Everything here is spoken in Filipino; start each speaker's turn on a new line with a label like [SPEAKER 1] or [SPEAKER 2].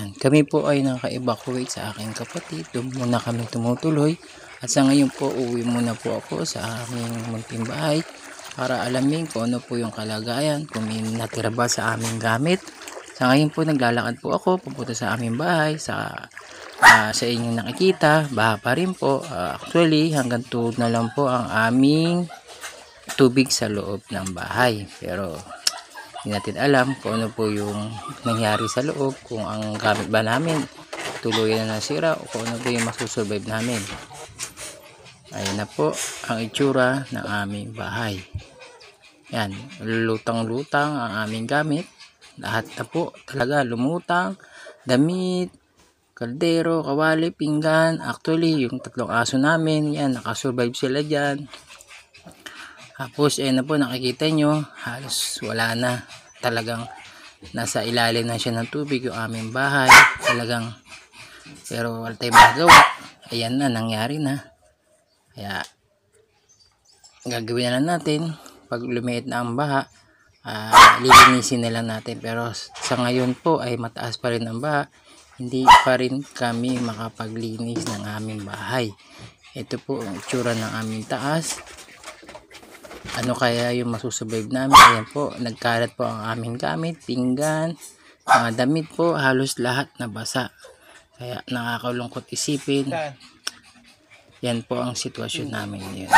[SPEAKER 1] Yan, kami po ay naka-evacuate sa aking kapatid. Doon muna kami tumutuloy. At sa ngayon po, uwi muna po ako sa aming munting bahay para alamin kung ano po yung kalagayan, kung may natira ba sa aming gamit. Sa ngayon po, naglalakad po ako pupunta sa aming bahay. Sa inyong nakikita, baha pa rin po. Actually, hanggang tuhod na lang po ang aming tubig sa loob ng bahay. Pero hindi natin alam kung ano po yung nangyari sa loob, kung ang gamit ba namin tuluyan na nasira o kung ano po yung masusurvive namin. Ayan na po ang itsura ng aming bahay. Yan, lutang-lutang ang aming gamit. Lahat na po talaga lumutang, damit, kaldero, kawali, pinggan. Actually, yung tatlong aso namin, yan, nakasurvive sila dyan. Tapos, ayan na po, nakikita nyo, halos wala na. Talagang nasa ilalim na siya ng tubig yung aming bahay. Talagang, pero wala tayong magawa. Ayan na, nangyari na. Kaya, gagawin na lang natin. Pag lumiit na ang baha, lilinisin na lang natin. Pero sa ngayon po ay mataas pa rin ang baha. Hindi pa rin kami makapaglinis ng aming bahay. Ito po ang itsura ng aming taas. Ano kaya yung masusurvive namin? Ayan po, nagkalat po ang aming gamit, pinggan, mga damit po, halos lahat nabasa. Kaya nakakalungkot isipin. Yan po ang sitwasyon namin ngayon.